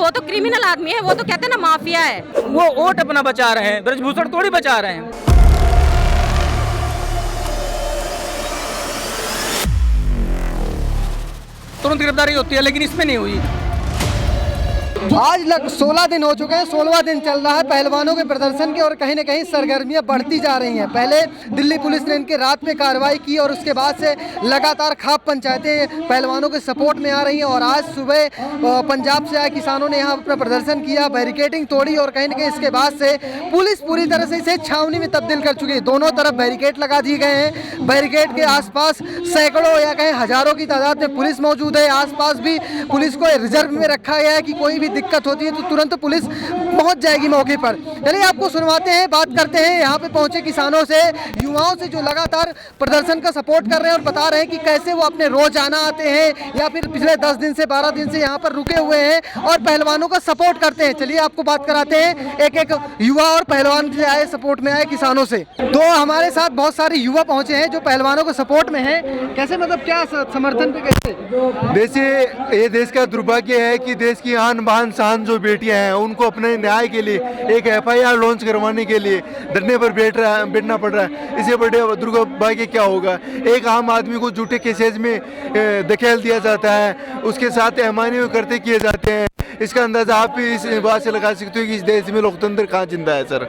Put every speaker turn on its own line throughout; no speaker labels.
वो तो क्रिमिनल आदमी है, वो तो कहते हैं ना माफिया है।
वो वोट अपना बचा रहे हैं, ब्रजभूषण थोड़ी बचा रहे हैं। तुरंत गिरफ्तारी होती है, लेकिन इसमें नहीं हुई।
आज 16 दिन हो चुके हैं, 16वां दिन चल रहा है पहलवानों के प्रदर्शन के और कहीं न कहीं सरगर्मियां बढ़ती जा रही हैं। पहले दिल्ली पुलिस ने इनके रात में कार्रवाई की और उसके बाद से लगातार खाप पंचायतें पहलवानों के सपोर्ट में आ रही हैं और आज सुबह पंजाब से आए किसानों ने यहाँ अपना प्रदर्शन किया, बैरिकेडिंग तोड़ी और कहीं न कहीं इसके बाद से पुलिस पूरी तरह से इसे छावनी में तब्दील कर चुकी है। दोनों तरफ बैरिकेड लगा दिए गए हैं। बैरिकेड के आसपास सैकड़ों या कहीं हजारों की तादाद में पुलिस मौजूद है। आसपास भी पुलिस को रिजर्व में रखा गया है कि कोई भी दिक्कत होती है तो तुरंत पुलिस पहुंच जाएगी मौके पर। चलिए आपको सुनवाते हैं, बात करते हैं यहाँ पे पहुंचे किसानों से, युवाओं से जो लगातार प्रदर्शन का सपोर्ट कर रहे हैं और बता रहे हैं कि कैसे वो अपने रोजाना आते हैं या फिर पिछले 10 दिन से 12 दिन से यहाँ पर रुके हुए हैं और पहलवानों का सपोर्ट करते हैं। चलिए आपको बात कराते हैं एक एक युवा और पहलवान से आए, सपोर्ट में आए किसानों से। तो हमारे साथ बहुत सारे युवा पहुंचे हैं जो पहलवानों को सपोर्ट में है। कैसे मतलब क्या समर्थन पे कैसे?
देखिए, ये देश का दुर्भाग्य है कि देश की आन बान शान जो बेटियां हैं उनको अपने न्याय के लिए एक FIR लॉन्च करवाने के लिए धरने पर बैठना पड़ रहा है। इससे बड़े दुर्भाग्य क्या होगा? एक आम आदमी को झूठे केसेज में धकेल दिया जाता है, उसके साथ अमान्य करते किए जाते हैं। इसका अंदाजा आप भी इस बात से लगा सकते हो कि इस देश में लोकतंत्र कहाँ जिंदा है। सर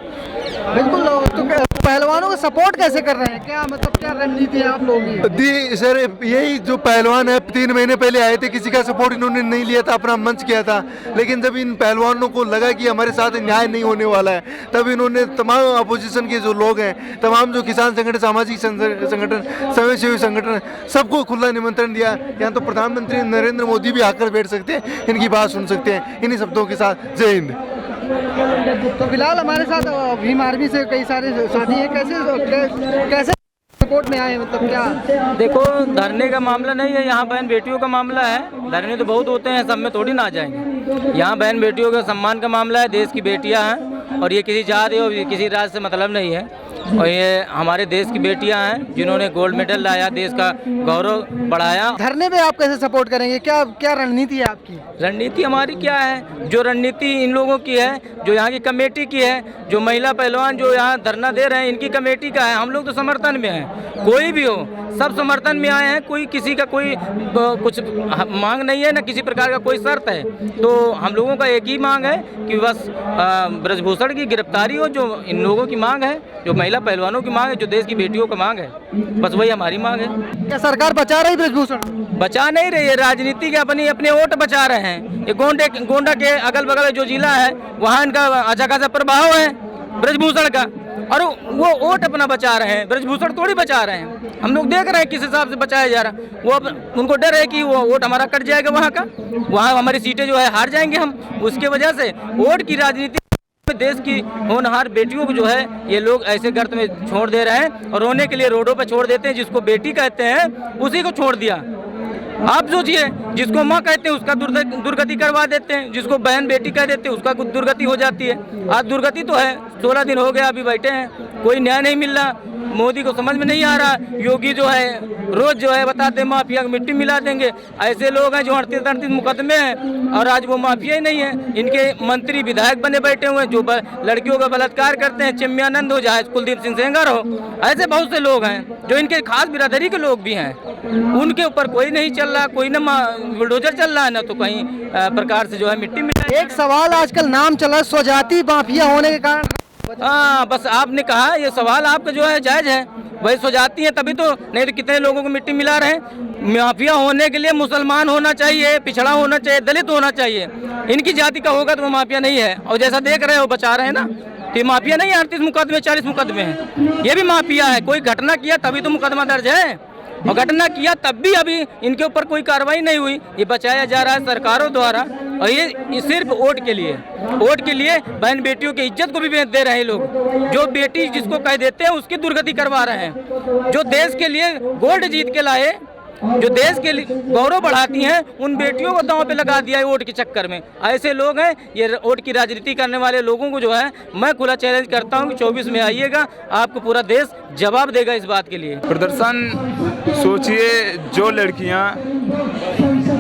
बिल्कुल, तो पहलवानों को सपोर्ट कैसे कर रहे हैं? क्या मतलब क्या रणनीति है आप लोगों की?
सर यही जो पहलवान है 3 महीने पहले आए थे, किसी का सपोर्ट इन्होंने नहीं लिया था, अपना मंच किया था। लेकिन जब इन पहलवानों को लगा कि हमारे साथ न्याय नहीं होने वाला है, तब इन्होंने तमाम अपोजिशन के जो लोग हैं, तमाम जो किसान संगठन, सामाजिक संगठन, समाजसेवी संगठन, सबको खुला निमंत्रण दिया। यहाँ तो प्रधानमंत्री नरेंद्र मोदी भी आकर बैठ सकते हैं, इनकी बात सुन सकते हैं। इन्हीं शब्दों के साथ जय हिंद।
तो फिलहाल हमारे साथ भीम आर्मी से कई सारे साथी हैं। कैसे सपोर्ट में आए, मतलब क्या?
देखो, धरने का मामला नहीं है, यहाँ बहन बेटियों का मामला है। धरने तो बहुत होते हैं, सब में थोड़ी ना आ जाएंगे। यहाँ बहन बेटियों के सम्मान का मामला है, देश की बेटियाँ हैं और ये किसी जाति और किसी राज्य से मतलब नहीं है। और ये हमारे देश की बेटियां हैं जिन्होंने गोल्ड मेडल लाया, देश का गौरव बढ़ाया।
धरने में आप कैसे सपोर्ट करेंगे? क्या क्या रणनीति है आपकी?
रणनीति हमारी क्या है? जो रणनीति इन लोगों की है, जो यहाँ की कमेटी की है, जो महिला पहलवान जो यहाँ धरना दे रहे हैं, इनकी कमेटी का है। हम लोग तो समर्थन में हैं, कोई भी हो सब समर्थन में आए हैं। कोई किसी का कोई कुछ मांग नहीं है, ना किसी प्रकार का कोई शर्त है। तो हम लोगों का एक ही मांग है कि बस ब्रजभूषण की गिरफ्तारी हो, जो इन लोगों की मांग है, जो महिला पहलवानों की मांग है, जो देश की बेटियों का मांग है, बस वही हमारी मांग है।
क्या सरकार बचा रही ब्रजभूषण?
बचा नहीं रही है, राजनीति के अपने वोट बचा रहे हैं। ये गोंडा के अगल बगल जो जिला है वहाँ इनका अच्छा खासा प्रभाव है ब्रजभूषण का, और वो वोट अपना बचा रहे हैं, ब्रजभूषण थोड़ी बचा रहे हैं। हम लोग देख रहे हैं किस हिसाब से बचाया जा रहा है। वो उनको डर है कि वो वोट हमारा कट जाएगा, वहाँ हमारी सीटें जो है हार जाएंगे हम। उसके वजह से वोट की राजनीति देश की होनहार बेटियों को जो है ये लोग ऐसे गर्त में छोड़ दे रहे हैं और रोने के लिए रोडों पर छोड़ देते हैं। जिसको बेटी कहते हैं उसी को छोड़ दिया। आप सोचिए, जिसको माँ कहते हैं उसका दुर्गति करवा देते हैं, जिसको बहन बेटी कह देते हैं उसका कुछ दुर्गति हो जाती है। आज दुर्गति तो है, 16 दिन हो गया अभी बैठे हैं, कोई न्याय नहीं मिल रहा। मोदी को समझ में नहीं आ रहा। योगी जो है रोज जो है बताते माफिया को मिट्टी मिला देंगे। ऐसे लोग हैं जो 38 मुकदमे हैं और आज वो माफिया ही नहीं है। इनके मंत्री विधायक बने बैठे हुए हैं जो लड़कियों का बलात्कार करते हैं, चिन्मयानंद हो चाहे कुलदीप सिंह सेंगर हो, ऐसे बहुत से लोग हैं जो इनके खास बिरादरी के लोग भी हैं। उनके ऊपर कोई नहीं चल रहा, कोई ना बुलडोजर चल रहा है, ना तो कहीं प्रकार से जो है मिट्टी मिला।
एक सवाल आजकल नाम चला है स्वजाति माफिया होने के कारण।
हाँ, बस आपने कहा ये सवाल आपका जो है जायज है। वही स्वजाति है तभी तो, नहीं तो कितने लोगों को मिट्टी मिला रहे हैं। माफिया होने के लिए मुसलमान होना चाहिए, पिछड़ा होना चाहिए, दलित होना चाहिए। इनकी जाति का होगा तो वो माफिया नहीं है। और जैसा देख रहे हो बचा रहे हैं ना, तो ये माफिया नहीं है। 38 मुकदमे 40 मुकदमे हैं, ये भी माफिया है। कोई घटना किया तभी तो मुकदमा दर्ज है, और घटना किया तब भी अभी इनके ऊपर कोई कार्रवाई नहीं हुई। ये बचाया जा रहा है सरकारों द्वारा, और ये सिर्फ वोट के लिए बहन बेटियों की इज्जत को भी बेच दे रहे हैं लोग। जो बेटी जिसको कह देते हैं उसकी दुर्गति करवा रहे हैं। जो देश के लिए गोल्ड जीत के लाए, जो देश के लिए गौरव बढ़ाती हैं, उन बेटियों को दांव पे लगा दिया है वोट के चक्कर में। ऐसे लोग हैं, ये वोट की राजनीति करने वाले लोगों को जो है मैं खुला चैलेंज करता हूं कि 24 में आइएगा, आपको पूरा देश जवाब देगा इस बात के लिए।
प्रदर्शन सोचिए, जो लड़कियां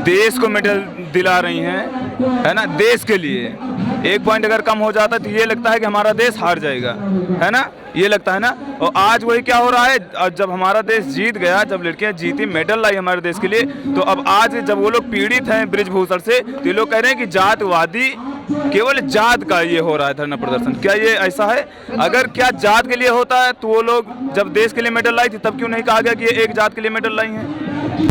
देश को मेडल दिला रही हैं, है ना, देश के लिए एक पॉइंट अगर कम हो जाता तो ये लगता है कि हमारा देश हार जाएगा, है ना, ये लगता है ना। और आज वही क्या हो रहा है, जब हमारा देश जीत गया, जब लड़कियां जीती, मेडल लाई हमारे देश के लिए, तो अब आज जब वो लोग पीड़ित हैं बृजभूषण से, तो ये लोग कह रहे हैं कि जातवादी, केवल जात का ये हो रहा है धरना प्रदर्शन। क्या ये ऐसा है? अगर क्या जात के लिए होता है तो वो लोग जब देश के लिए मेडल लाई थी तब क्यों नहीं कहा गया कि ये एक जात के लिए मेडल लाई हैं?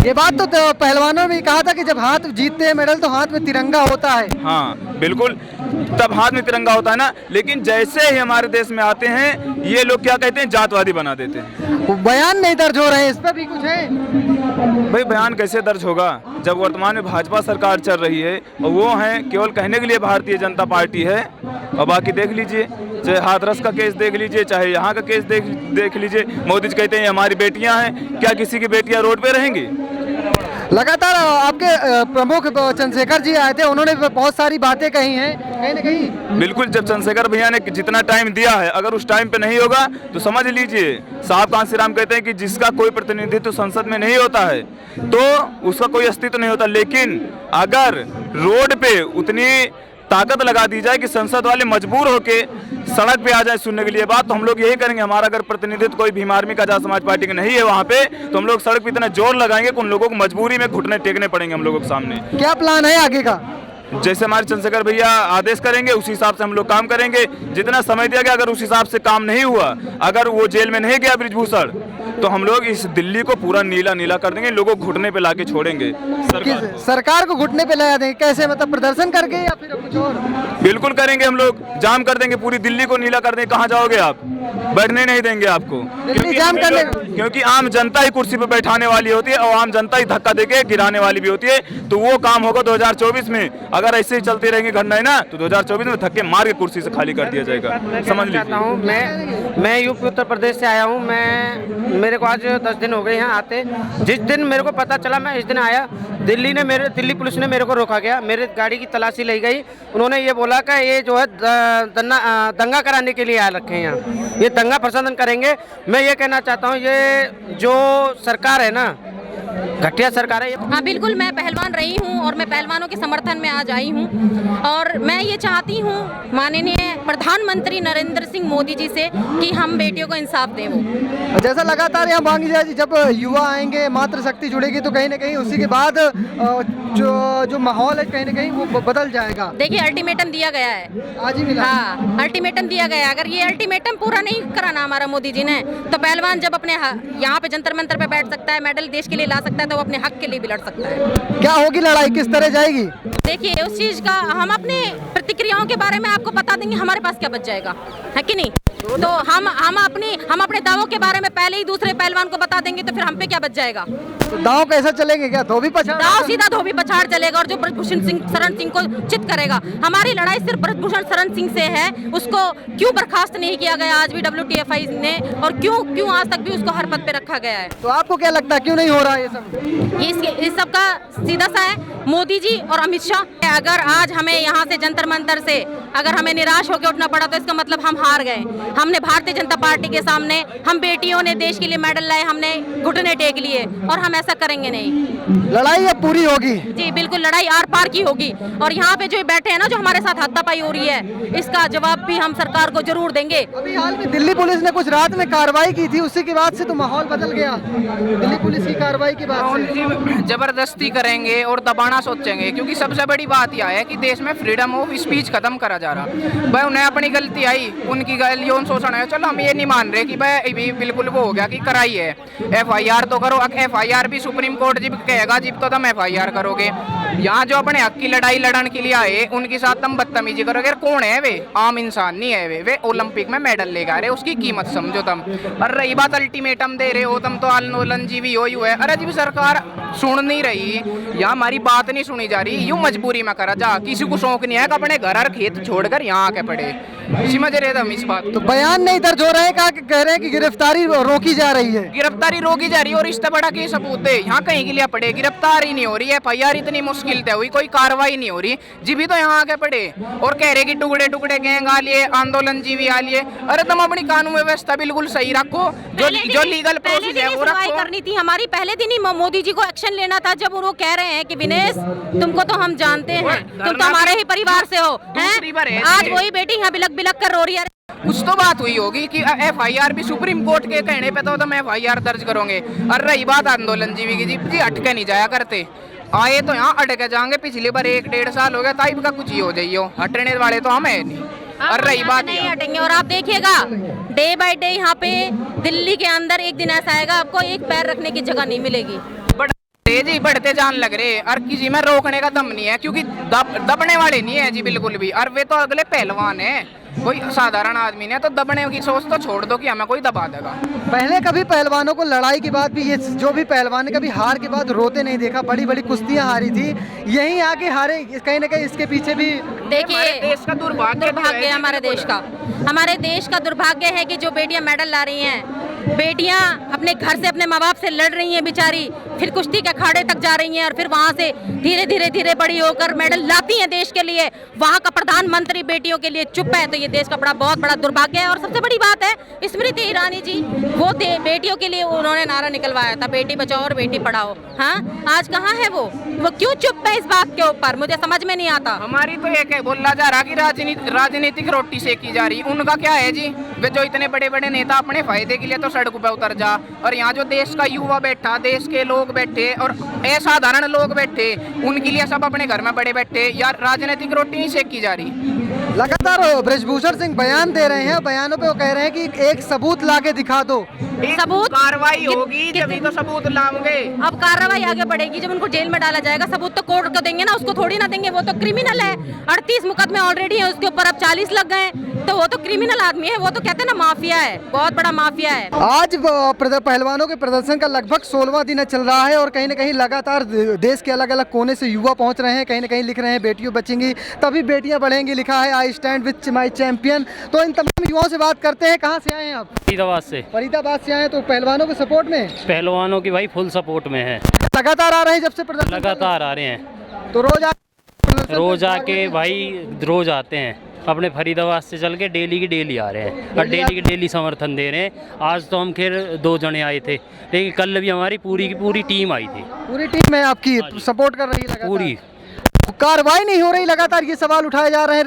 ये बात तो पहलवानों ने भी कहा था कि जब हाथ जीतते हैं मेडल तो हाथ में तिरंगा होता है।
हाँ बिल्कुल, तब हाथ में तिरंगा होता है ना, लेकिन जैसे ही हमारे देश में आते हैं ये लोग क्या कहते हैं, जातवादी बना देते हैं।
वो बयान नहीं दर्ज हो रहे हैं, इस पर भी कुछ है?
भाई बयान कैसे दर्ज होगा जब वर्तमान में भाजपा सरकार चल रही है और वो हैं केवल कहने के लिए भारतीय जनता पार्टी है, और बाकी देख लीजिए, चाहे हाथरस का केस देख लीजिए, चाहे यहाँ का केस देख लीजिए। मोदी जी कहते हैं हमारी बेटियां हैं, क्या किसी की बेटियां रोड पे रहेंगी?
लगातार आपके प्रमुख चंद्रशेखर जी आए थे, उन्होंने बहुत सारी बातें कही हैं कहीं ना कहीं।
बिल्कुल, जब चंद्रशेखर भैया ने जितना टाइम दिया है, अगर उस टाइम पे नहीं होगा तो समझ लीजिए, साहब कांसीराम कहते हैं कि जिसका कोई प्रतिनिधित्व संसद में नहीं होता है तो उसका कोई अस्तित्व नहीं होता। लेकिन अगर रोड पे उतनी ताकत लगा दी जाए कि संसद वाले मजबूर होके सड़क पे आ जाए सुनने के लिए बात, तो हम लोग यही करेंगे। हमारा अगर प्रतिनिधित्व कोई भीम आर्मी का, आजाद समाज पार्टी का नहीं है वहाँ पे, तो हम लोग सड़क पे इतना जोर लगाएंगे कि उन लोगों को मजबूरी में घुटने टेकने पड़ेंगे हम लोगों के सामने।
क्या प्लान है आगे का?
जैसे हमारे चंद्रशेखर भैया आदेश करेंगे उसी हिसाब से हम लोग काम करेंगे। जितना समय दिया गया, अगर उस हिसाब से काम नहीं हुआ, अगर वो जेल में नहीं गया बृजभूषण, तो हम लोग इस दिल्ली को पूरा नीला नीला कर देंगे, लोगों को घुटने पे लाके छोड़ेंगे।
सरकार को घुटने पे लगा देंगे कैसे, मतलब प्रदर्शन करके या फिर कुछ और?
बिल्कुल करेंगे, हम लोग जाम कर देंगे, पूरी दिल्ली को नीला कर देंगे। कहाँ जाओगे आप? बैठने नहीं देंगे आपको, क्योंकि आम जनता ही कुर्सी पे बैठाने वाली होती है और आम जनता ही धक्का देके गिराने वाली भी होती है। तो वो काम होगा 2024 में। अगर ऐसे ही चलते रहेंगे घटनाएं ना, तो 2024 में धक्के मार के कुर्सी से खाली कर दिया जाएगा, समझ लीजिए।
मैं यूपी उत्तर प्रदेश से आया हूँ। मेरे को आज 10 दिन हो गए यहाँ आते। जिस दिन मेरे को पता चला मैं इस दिन आया, दिल्ली पुलिस ने मेरे को रोका गया, मेरे गाड़ी की तलाशी ली गई। उन्होंने ये बोला कि ये जो है दंगा कराने के लिए आ रखे हैं यहाँ, ये दंगा प्रदर्शन करेंगे। मैं ये कहना चाहता हूँ, ये जो सरकार है ना, घटिया सरकार है।
हाँ बिल्कुल, मैं पहलवान रही हूँ और मैं पहलवानों के समर्थन में आज आई हूँ, और मैं ये चाहती हूँ माननीय प्रधानमंत्री नरेंद्र सिंह मोदी जी से कि हम बेटियों को इंसाफ दें। वो
जैसा लगातार यहाँ मांगी जाए, जब युवा आएंगे, मातृशक्ति जुड़ेगी, तो कहीं ना कहीं उसी के बाद जो माहौल है कहीं ना कहीं वो बदल जाएगा।
देखिए अल्टीमेटम दिया गया है,
आज ही मिला।
हाँ अल्टीमेटम दिया गया है। अगर ये अल्टीमेटम पूरा नहीं कराना हमारा मोदी जी ने, तो पहलवान जब अपने यहाँ पे जंतर मंतर पे बैठ सकता है, मेडल देश के लिए ला सकता है, तो वो अपने हक के लिए भी लड़ सकता है।
क्या होगी लड़ाई, किस तरह जाएगी?
देखिए उस चीज का हम अपने प्रतिक्रियाओं के बारे में आपको बता देंगे, हमारे पास क्या बच जाएगा, है कि नहीं? तो हम अपने दावों के बारे में पहले ही दूसरे पहलवान को बता देंगे, तो फिर हम पे क्या बच जाएगा?
तो दाव कैसा चलेंगे? क्या धोबी पछाड़?
दाव सीधा धोबी पछाड़ चलेगा, और जो ब्रजभूषण शरण सिंह को चित करेगा। हमारी लड़ाई सिर्फ ब्रजभूषण शरण सिंह से है। उसको क्यों बर्खास्त नहीं किया गया आज भी WTFI ने, और क्यों आज तक भी उसको हर पद पे रखा गया है?
तो आपको क्या लगता है क्यों नहीं हो रहा है ये सब?
इस सब का सीधा सा है मोदी जी और अमित शाह। अगर आज हमें यहाँ से जंतर मंतर से अगर हमें निराश होकर उठना पड़ा, तो इसका मतलब हम हार गए। हमने भारतीय जनता पार्टी के सामने, हम बेटियों ने देश के लिए मेडल लाए, हमने घुटने टेक लिए, और हम ऐसा करेंगे नहीं।
लड़ाई अब पूरी होगी?
जी बिल्कुल, लड़ाई आर पार की होगी। और यहाँ पे जो बैठे हैं ना, जो हमारे साथ हाथापाई हो रही है, इसका जवाब भी हम सरकार को जरूर देंगे।
अभी हाल में दिल्ली पुलिस ने कुछ रात में कार्रवाई की थी, उसी के बाद से तो माहौल बदल गया। दिल्ली पुलिस की कार्रवाई के बाद से
जबरदस्ती करेंगे और दबाना सोचेंगे, क्योंकि सबसे बड़ी बात यह है कि देश में फ्रीडम ऑफ स्पीच खत्म करा जा रहा। भाई उन्हें अपनी गलती आई, उनकी यौन शोषण है, चलो हम ये नहीं मान रहे कि भाई बिल्कुल वो हो गया कि कराई है, FIR तो करो। FIR भी सुप्रीम कोर्ट जब कहेगा जब तो तुम FIR करोगे। यहाँ जो अपने हक की लड़ाई लड़ने के लिए आए, उनके साथ तुम बदतमीजी करोगे। कौन है वे? आम इंसान नहीं है वे ओलंपिक में मेडल लेगा रहे, उसकी कीमत समझो तुम। और रही बात अल्टीमेटम दे रहे हो तुम, तो आंदोलन जी भी हो है। अरे जी सरकार सुन नहीं रही, यहाँ हमारी बात नहीं सुनी जा रही, यूं मजबूरी में करा जा। किसी को शौक नहीं है कि अपने घर और खेत छोड़कर यहाँ आके पड़े। समझ रहे थे हम इस बात।
तो बयान नहीं दर्ज हो रहे हैं, कह रहे हैं कि गिरफ्तारी रोकी जा रही है।
गिरफ्तारी रोकी जा रही है और इससे बड़ा की सबूत है यहाँ कहीं के लिए पड़े, गिरफ्तारी नहीं हो रही है, FIR इतनी मुश्किल से हुई, कोई कार्रवाई नहीं हो रही, जी भी तो यहाँ आके पड़े और कह रहे कि टुकड़े टुकड़े गैंग आ लिए, आंदोलन जीवी आ लिए। अरे तुम अपनी कानून व्यवस्था बिल्कुल सही रखो, जो लीगल प्रोसेस है वो रखो।
करनी थी हमारी, पहले दिन ही मोदी जी को एक्शन लेना था, जब वो कह रहे हैं कि विनेश तुमको तो हम जानते हैं, तुम तो हमारे ही परिवार से हो, हैं? आज वही बेटी यहाँ बिलक बिलक कर रो रही है।
कुछ तो बात हुई होगी कि FIR भी सुप्रीम कोर्ट के कहने पे तो हम FIR दर्ज करोगे। और रही बात आंदोलन जीवी की, जी अटके नहीं जाया करते, आए तो यहाँ अटके जाएंगे। पिछली बार 1-1.5 साल हो गया, ताइब का कुछ ही हो जाइयो, हटने वाले तो हम है नहीं। और रही बात
नहीं हटेंगे, और आप देखिएगा डे बाय डे यहाँ पे दिल्ली के अंदर एक दिन ऐसा आएगा आपको एक पैर रखने की जगह नहीं मिलेगी।
जी बढ़ते जान लग रहे और किसी में रोकने का दम नहीं है, क्योंकि दबने वाले नहीं है जी बिल्कुल भी। और वे तो अगले पहलवान है, कोई साधारण आदमी नहीं है, तो दबने की सोच तो छोड़ दो कि हमें कोई दबा देगा।
पहले कभी पहलवानों को लड़ाई के बाद भी, ये जो भी पहलवान है कभी हार के बाद रोते नहीं देखा, बड़ी बड़ी कुश्तियां हारी थी, यहीं आके हारे, कहीं ना कहीं इसके पीछे भी
देखिए
देश का दुर्भाग्य
है, हमारे देश का दुर्भाग्य है कि जो बेटियां मेडल ला रही हैं, बेटियां अपने घर से अपने माँ बाप से लड़ रही हैं बेचारी, फिर कुश्ती के अखाड़े तक जा रही हैं और फिर वहाँ से धीरे बड़ी होकर मेडल लाती हैं देश के लिए। वहाँ का प्रधानमंत्री बेटियों के लिए चुप है, तो ये देश का बहुत बड़ा दुर्भाग्य है। और सबसे बड़ी बात है स्मृति ईरानी जी, वो बेटियों के लिए उन्होंने नारा निकलवाया था, बेटी बचाओ और बेटी पढ़ाओ। हाँ, आज कहाँ है वो क्यों चुप है इस बात के ऊपर, मुझे समझ में नहीं आता।
हमारी तो एक है, बोला जा रहा कि राजनीतिक रोटी सेकी जा रही, उनका क्या है जी, वे जो इतने बड़े बड़े नेता अपने फायदे के लिए तो सड़क पे उतर जा, और यहाँ जो देश का युवा बैठा, देश के लोग बैठे और असाधारण लोग बैठे, उनके लिए सब अपने घर में बड़े बैठे, यार राजनीतिक रोटी नहीं सेकी जा रही।
लगातार ब्रजभूषण सिंह बयान दे रहे हैं, बयानों पे वो कह रहे हैं कि एक सबूत ला के दिखा दो,
सबूत
कार्रवाई होगी जब तो सबूत लाओगे।
अब कार्रवाई आगे बढ़ेगी जब उनको जेल में डाला जाएगा, सबूत तो कोर्ट को देंगे ना, उसको थोड़ी ना देंगे, वो तो क्रिमिनल है। 38 मुकदमे ऑलरेडी है उसके ऊपर, अब 40 लग गए, तो वो तो क्रिमिनल आदमी है, वो तो कहते हैं ना माफिया है, बहुत बड़ा माफिया है।
आज पहलवानों के प्रदर्शन का लगभग 16वां दिन चल रहा है और कहीं ना कहीं लगातार देश के अलग अलग कोने से युवा पहुंच रहे हैं, कहीं ना कहीं लिख रहे हैं बेटियों बचेंगी तभी बेटियां बढ़ेंगी, लिखा है I stand with my champion. तो इन तमाम युवाओं से बात करते हैं, कहाँ से आए हैं आप? फरीदाबाद से आए, तो पहलवानों के सपोर्ट में?
पहलवानों की भाई फुल सपोर्ट में है,
लगातार आ रहे हैं जब से प्रदर्शन?
लगातार आ रहे हैं,
तो रोज
आके भाई रोज आते हैं, अपने फरीदाबाद से चल के डेली की डेली आ रहे हैं और डेली की डेली समर्थन दे रहे हैं। आज तो हम खैर 2 जने आए थे, लेकिन कल भी हमारी पूरी की पूरी टीम आई थी।
पूरी टीम है आपकी सपोर्ट कर रही है?
पूरी।
कार्रवाई नहीं हो रही, लगातार ये सवाल उठाए जा रहे हैं।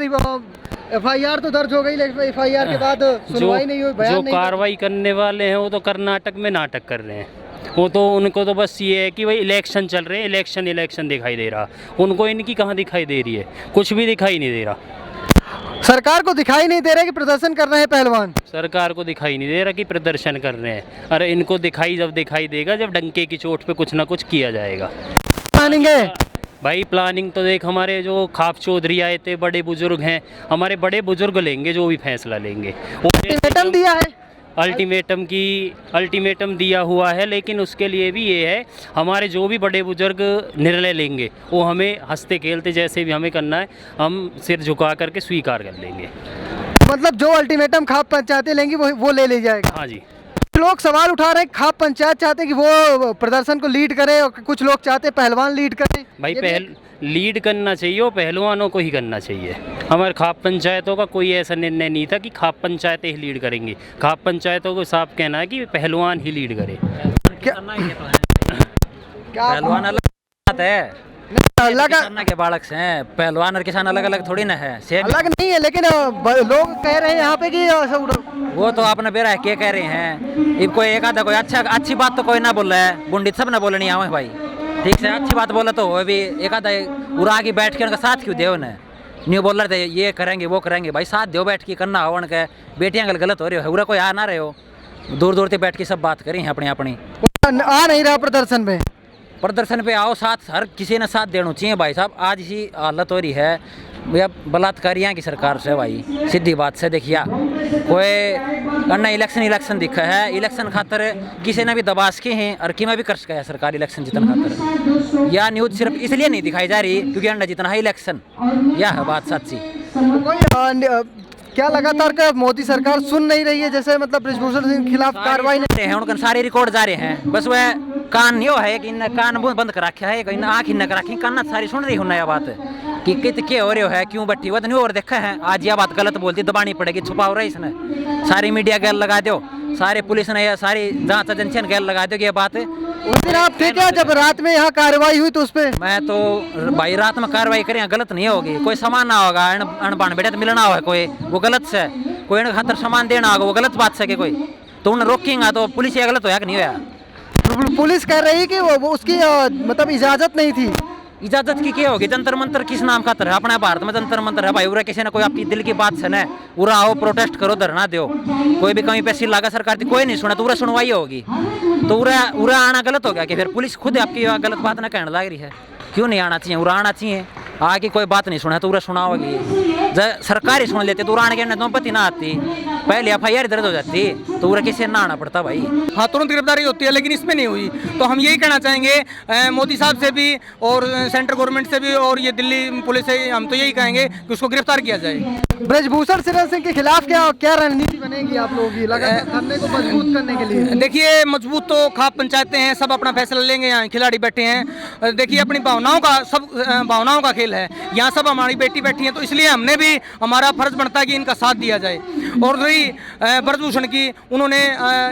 FIR तो दर्ज हो गई, लेकिन FIR के बाद सुनवाई नहीं हुई, बयान
जो
नहीं।
कार्रवाई करने वाले हैं वो तो कर्नाटक में नाटक कर रहे हैं, वो तो उनको तो बस ये है कि भाई इलेक्शन चल रहे हैं, इलेक्शन दिखाई दे रहा, उनको इनकी कहाँ दिखाई दे रही है, कुछ भी दिखाई नहीं दे रहा।
सरकार को दिखाई नहीं दे रहा कि प्रदर्शन कर रहे हैं पहलवान?
सरकार को दिखाई नहीं दे रहा कि प्रदर्शन कर रहे हैं, अरे इनको दिखाई देगा जब डंके की चोट पे कुछ ना कुछ किया जाएगा।
प्लानिंग है
भाई, प्लानिंग तो देख, हमारे जो खाप चौधरी आए थे, बड़े बुजुर्ग हैं, हमारे बड़े बुजुर्ग लेंगे जो भी फैसला लेंगे।
अल्टीमेटम दिया है,
अल्टीमेटम दिया हुआ है, लेकिन उसके लिए भी ये है, हमारे जो भी बड़े बुजुर्ग निर्णय लेंगे वो हमें हंसते खेलते जैसे भी हमें करना है, हम सिर झुका करके स्वीकार कर लेंगे।
मतलब जो अल्टीमेटम खाप पंचायतें लेंगी वो ले ली जाएगा?
हाँ जी।
लोग सवाल उठा रहे हैं, खाप पंचायत चाहते हैं कि वो प्रदर्शन को लीड करे और कुछ लोग चाहते हैं पहलवान लीड करें।
भाई लीड करना चाहिए, वो पहलवानों को ही करना चाहिए। हमारे खाप पंचायतों का कोई ऐसा निर्णय नहीं था कि खाप पंचायतें ही लीड करेंगी, खाप पंचायतों को साफ कहना है कि पहलवान ही लीड करे।
क्या
पहलवान अलग बात है, किसान के बालक से हैं, पहलवान और किसान अलग अलग थोड़ी ना है, सेम
अलग नहीं है, लेकिन लोग कह रहे हैं यहाँ पे कि
वो तो आपने बेरा है क्या कह रहे हैं। इब कोई एक आधा कोई अच्छी बात तो कोई ना बोल रहा है, बुंडी सब ना बोलनी है भाई, ठीक से अच्छी बात बोला तो वो भी एक आधा उड़ा के बैठ के उनका साथ क्यों दे, उन्हें न्यू बोल रहे थे ये करेंगे वो करेंगे, भाई साथ दो बैठ के करना हो, उनके बेटियाँ गलत हो रही हो, कोई आ ना रहे हो, दूर से बैठ के सब बात करी अपनी
आ नहीं रहा
प्रदर्शन पे आओ, साथ हर किसी ने साथ देना चाहिए भाई साहब। आज इसी हालत हो रही है भैया बलात्कारियाँ की सरकार से, भाई सीधी बात से देखिए, कोई अन्ना इलेक्शन दिखा है, इलेक्शन खातर किसी ने भी दबास के हैं और कि मैं भी कर सका है सरकार इलेक्शन जीतने खातर, या न्यूज़ सिर्फ इसलिए नहीं दिखाई जा रही क्योंकि अन्ना जितना है इलेक्शन, यह है बात सच्ची।
क्या लगातार का मोदी सरकार सुन नहीं रही है? जैसे मतलब ब्रजभूषण सिंह के खिलाफ कार्रवाई नहीं
हैं उनका सारे रिकॉर्ड जा रहे हैं, बस वह कान नहीं है कि इन कान बंद कर रखा है, इन आँख न कर रखी, कान सारी सुन रही हूँ नया बात कि कित के हो रहे है, क्यों बट्टी वह नहीं और देखा है। आज यह बात गलत बोलती दबानी पड़ेगी, छुपा हो रहा है इसने, सारी मीडिया गैल लगा दो, सारे पुलिस ने या सारी जांच एजेंसी ने गैल लगा दो कि ये बात है।
उस दिन आप थे क्या जब रात में यहाँ कार्रवाई हुई तो उस पे?
मैं तो भाई रात में कार्रवाई करें गलत नहीं होगी, कोई सामान ना होगा अनबान बेटा तो मिलना होगा कोई, वो गलत से कोई ने खातर सामान देना होगा, वो गलत बात से कोई तो उन्हें रोकेंगे तो पुलिस ये गलत होया कि नहीं होया?
पुलिस कह रही कि वो उसकी मतलब इजाजत नहीं थी।
इजाजत की क्या होगी? जंतर मंतर किस नाम खातर है? अपने भारत में जंतर मंतर है भाई, उरा किसी ने कोई आपकी दिल की बात सुने, उरा आओ प्रोटेस्ट करो, धरना दो, कोई भी कमी पैसी लागा सरकार की कोई नहीं सुना तो उरा सुनवाई होगी, तो उरा आना गलत हो गया कि फिर पुलिस खुद आपकी गलत बात ना कहने लग रही है। क्यों नहीं आना चाहिए? उरा आना चाहिए, आगे कोई बात नहीं सुना तो उरा सुना होगी, सरकार ही सुन लेते तो उरा आने के नौबत ना आती, पहले FIR दर्ज हो जाती तो उरा किसी ना आना पड़ता भाई।
हाँ, तुरंत गिरफ्तारी होती है, लेकिन इसमें नहीं हुई। तो हम यही कहना चाहेंगे मोदी साहब से भी और सेंट्रल गवर्नमेंट से भी और ये दिल्ली पुलिस से, हम तो यही कहेंगे कि उसको गिरफ्तार किया जाए।
ब्रजभूषण सिंह के खिलाफ क्या रणनीति बनेगी आप लोगों की लगातार धरने को मजबूत करने के लिए?
देखिए, मजबूत तो खाप पंचायतें हैं, सब अपना फैसला लेंगे, यहाँ खिलाड़ी बैठे हैं, देखिए अपनी भावनाओं का खेल है, यहाँ सब हमारी बेटी बैठी है, तो इसलिए हमने भी हमारा फर्ज बनता है कि इनका साथ दिया जाए। और रही ब्रजभूषण की, उन्होंने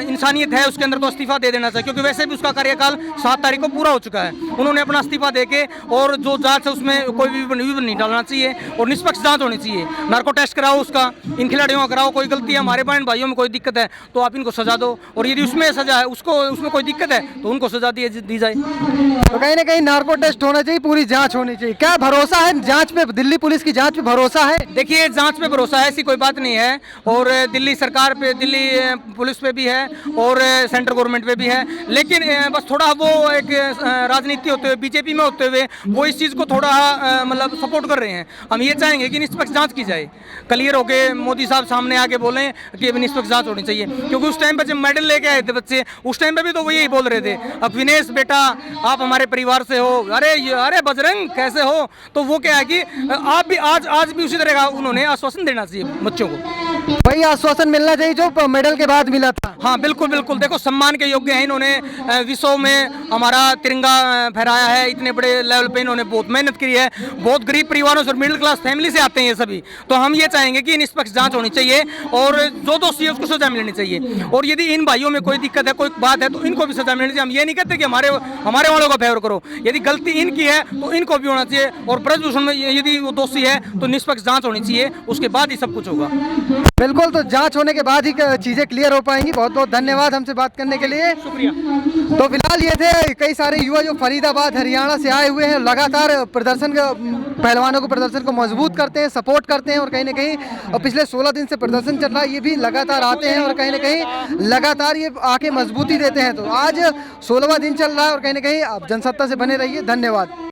इंसानियत है उसके अंदर तो इस्तीफा दे देना चाहिए, क्योंकि वैसे भी उसका कार्यकाल 7 तारीख को पूरा हो चुका है। उन्होंने अपना इस्तीफा देके और जो जांच है उसमें कोई भी नहीं डालना चाहिए और निष्पक्ष जांच होनी चाहिए। नार्को टेस्ट कराओ उसका, इन खिलाड़ियों का कराओ, कोई गलती है हमारे बहन भाइयों में कोई दिक्कत है तो आप इनको सजा दो, और यदि उसमें सजा है उसमें कोई दिक्कत है तो उनको सजा दी जाए।
तो कहीं ना कहीं नार्को टेस्ट होना चाहिए, पूरी जांच होनी चाहिए। क्या भरोसा है जांच पे? दिल्ली पुलिस की जांच पे भरोसा है?
देखिए, जांच पे भरोसा है, ऐसी कोई बात नहीं है, और दिल्ली सरकार पे, दिल्ली पुलिस पे भी है और सेंट्रल गवर्नमेंट पे भी है, लेकिन बस थोड़ा वो एक राजनीति होते हुए, बीजेपी में होते हुए वो इस चीज़ को थोड़ा मतलब सपोर्ट कर रहे हैं। हम ये चाहेंगे कि निष्पक्ष जांच की जाए, क्लियर होके मोदी साहब सामने आके बोलें कि निष्पक्ष जांच होनी चाहिए, क्योंकि उस टाइम पे जब मेडल लेके आए थे बच्चे, उस टाइम पे भी तो वो यही बोल रहे थे, अविनेश बेटा आप हमारे परिवार से हो, अरे बजरंग कैसे हो, तो वो क्या है कि आप भी आज भी उसी तरह का उन्होंने आश्वासन देना चाहिए बच्चों को,
वही आश्वासन मिलना चाहिए जो मेडल के बाद मिला था।
हाँ बिल्कुल, देखो सम्मान के योग्य हैं, इन्होंने विश्व में हमारा तिरंगा फहराया है, इतने बड़े लेवल पे इन्होंने बहुत मेहनत की है, बहुत गरीब परिवारों से, मिडिल क्लास फैमिली से आते हैं ये सभी। तो हम ये चाहेंगे कि निष्पक्ष जांच होनी चाहिए और जो दोषी है उसको सजा मिलनी चाहिए, और यदि इन भाइयों में कोई दिक्कत है, कोई बात है तो इनको भी सजा मिलनी चाहिए। हम ये नहीं कहते कि हमारे वालों का फेवर करो, यदि गलती इनकी है तो इनको भी होना चाहिए, और ब्रजभूषण में यदि वो दोषी है तो निष्पक्ष जांच होनी चाहिए, उसके बाद ही सब कुछ होगा।
बिल्कुल, तो जांच होने के बाद ही चीजें क्लियर हो पाएंगी। बहुत बहुत धन्यवाद हमसे बात करने के लिए,
शुक्रिया।
तो फिलहाल ये थे कई सारे युवा जो फरीदाबाद हरियाणा से आए हुए हैं, लगातार प्रदर्शन पहलवानों को प्रदर्शन को मजबूत करते हैं, सपोर्ट करते हैं, और कहीं ना कहीं पिछले 16 दिन से प्रदर्शन चल रहा है, ये भी लगातार आते हैं और कहीं ना कहीं लगातार ये आके मजबूती देते हैं। तो आज 16वां दिन चल रहा है और कहीं ना कहीं आप जनसत्ता से बने रहिए। धन्यवाद।